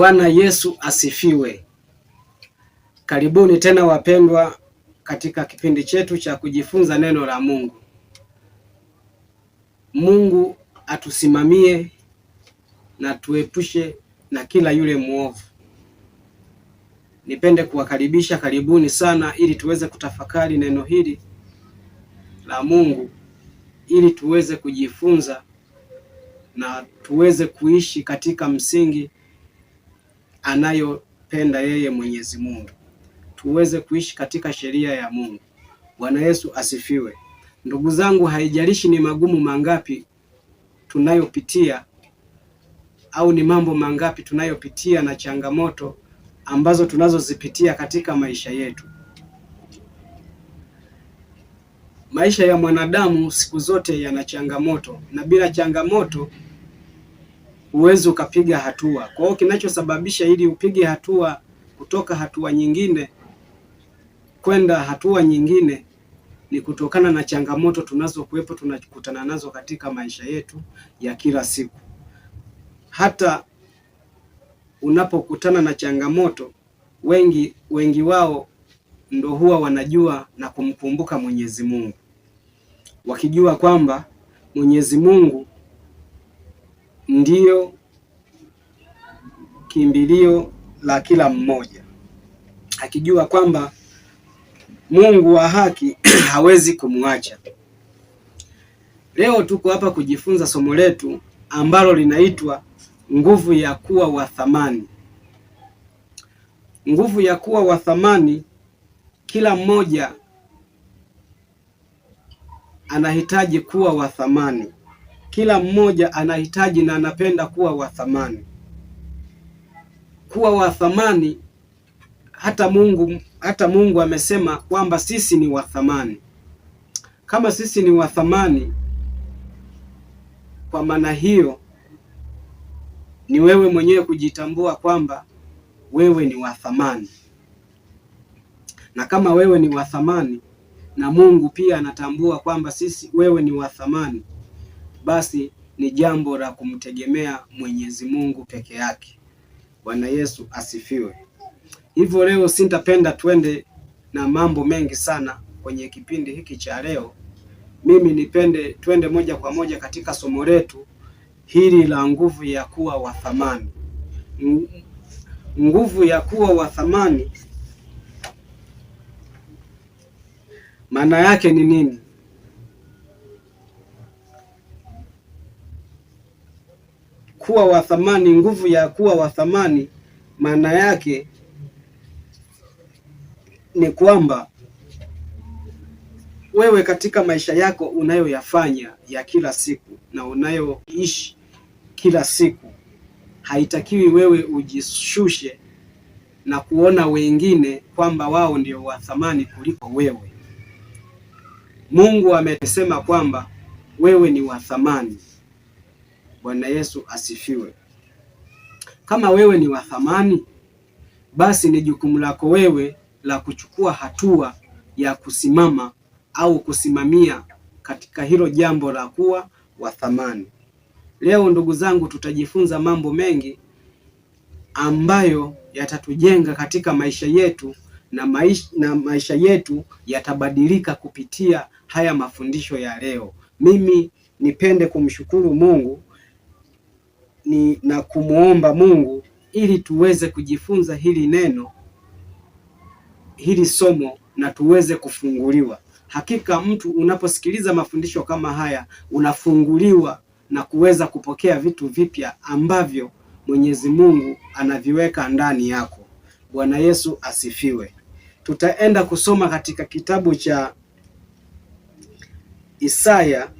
Bwana Yesu asifiwe. Karibuni tena wapendwa katika kipindi chetu cha kujifunza neno la Mungu. Mungu atusimamie na tuepushe na kila yule muovu. Nipende kuwakaribisha, karibuni sana, ili tuweze kutafakari neno hili la Mungu, ili tuweze kujifunza na tuweze kuishi katika msingi anayopenda yeye Mwenyezi Mungu. Tuweze kuishi katika sheria ya Mungu. Bwana Yesu asifiwe. Ndugu zangu, haijalishi ni magumu mangapi tunayopitia au ni mambo mangapi tunayopitia na changamoto ambazo tunazozipitia katika maisha yetu. Maisha ya mwanadamu siku zote yana changamoto, na bila changamoto huwezi ukapiga hatua. Kwa hiyo kinachosababisha ili upige hatua kutoka hatua nyingine kwenda hatua nyingine ni kutokana na changamoto tunazokuwepo tunakutana nazo katika maisha yetu ya kila siku. Hata unapokutana na changamoto, wengi wao ndo huwa wanajua na kumkumbuka Mwenyezi Mungu, wakijua kwamba Mwenyezi Mungu ndiyo kimbilio la kila mmoja, akijua kwamba Mungu wa haki hawezi kumwacha. Leo tuko hapa kujifunza somo letu ambalo linaitwa nguvu ya kuwa wa thamani. Nguvu ya kuwa wa thamani. Kila mmoja anahitaji kuwa wa thamani. Kila mmoja anahitaji na anapenda kuwa wa thamani. Kuwa wa thamani, hata Mungu amesema kwamba sisi ni wa thamani. Kama sisi ni wa thamani, kwa maana hiyo ni wewe mwenyewe kujitambua kwamba wewe ni wa thamani. Na kama wewe ni wa thamani na Mungu pia anatambua kwamba wewe ni wa thamani, basi ni jambo la kumtegemea Mwenyezi Mungu peke yake. Bwana Yesu asifiwe. Hivyo leo sitapenda twende na mambo mengi sana kwenye kipindi hiki cha leo. Mimi nipende twende moja kwa moja katika somo letu hili la nguvu ya kuwa wa thamani. Nguvu ya kuwa wa thamani maana yake ni nini? Kuwa wa thamani, nguvu ya kuwa wa thamani maana yake ni kwamba wewe katika maisha yako unayoyafanya ya kila siku na unayoishi kila siku, haitakiwi wewe ujishushe na kuona wengine kwamba wao ndio wa thamani kuliko wewe. Mungu amesema kwamba wewe ni wa thamani. Bwana Yesu asifiwe. Kama wewe ni wa thamani, basi ni jukumu lako wewe la kuchukua hatua ya kusimama au kusimamia katika hilo jambo la kuwa wa thamani. Leo ndugu zangu, tutajifunza mambo mengi ambayo yatatujenga katika maisha yetu na maisha yetu yatabadilika kupitia haya mafundisho ya leo. Mimi nipende kumshukuru Mungu na kumuomba Mungu ili tuweze kujifunza hili neno, hili somo, na tuweze kufunguliwa. Hakika mtu unaposikiliza mafundisho kama haya unafunguliwa na kuweza kupokea vitu vipya ambavyo Mwenyezi Mungu anaviweka ndani yako. Bwana Yesu asifiwe. Tutaenda kusoma katika kitabu cha Isaya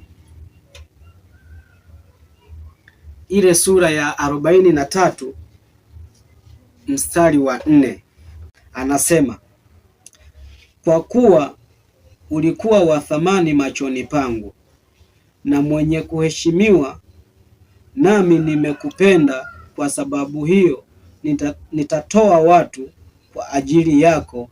ile sura ya 43 mstari wa 4. Anasema, kwa kuwa ulikuwa wa thamani machoni pangu na mwenye kuheshimiwa, nami nimekupenda. Kwa sababu hiyo nitatoa watu kwa ajili yako,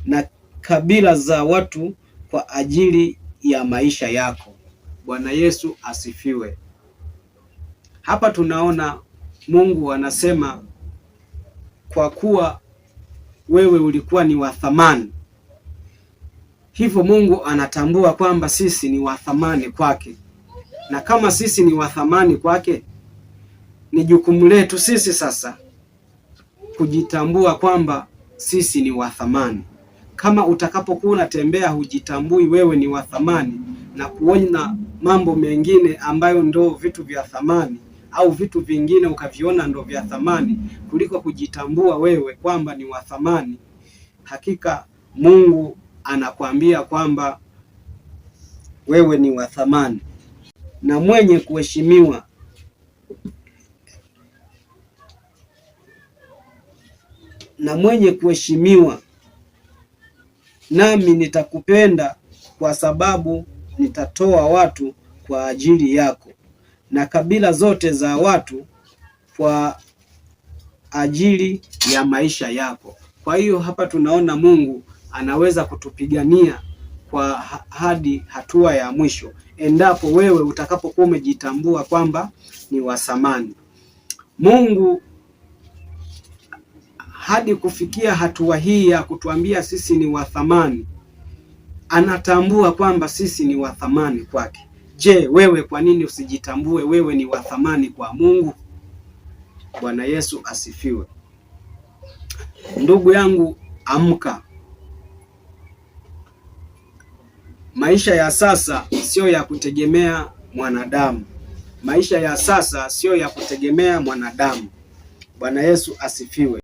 na kabila za watu kwa ajili ya maisha yako. Bwana Yesu asifiwe. Hapa tunaona Mungu anasema kwa kuwa wewe ulikuwa ni wa thamani. Hivyo Mungu anatambua kwamba sisi ni wa thamani kwake, na kama sisi ni wa thamani kwake, ni jukumu letu sisi sasa kujitambua kwamba sisi ni wa thamani. Kama utakapokuwa unatembea hujitambui wewe ni wa thamani na kuona mambo mengine ambayo ndo vitu vya thamani au vitu vingine ukaviona ndo vya thamani kuliko kujitambua wewe kwamba ni wa thamani, hakika Mungu anakuambia kwamba wewe ni wa thamani na mwenye kuheshimiwa. Nami nitakupenda kwa sababu nitatoa watu kwa ajili yako na kabila zote za watu kwa ajili ya maisha yako. Kwa hiyo hapa tunaona Mungu anaweza kutupigania kwa hadi hatua ya mwisho endapo wewe utakapokuwa umejitambua kwamba ni wa thamani. Mungu hadi kufikia hatua hii ya kutuambia sisi ni wa thamani, anatambua kwamba sisi ni wa thamani kwake. Je, wewe kwa nini usijitambue wewe ni wa thamani kwa Mungu? Bwana Yesu asifiwe. Ndugu yangu, amka. Maisha ya sasa sio ya kutegemea mwanadamu. Maisha ya sasa sio ya kutegemea mwanadamu. Bwana Yesu asifiwe.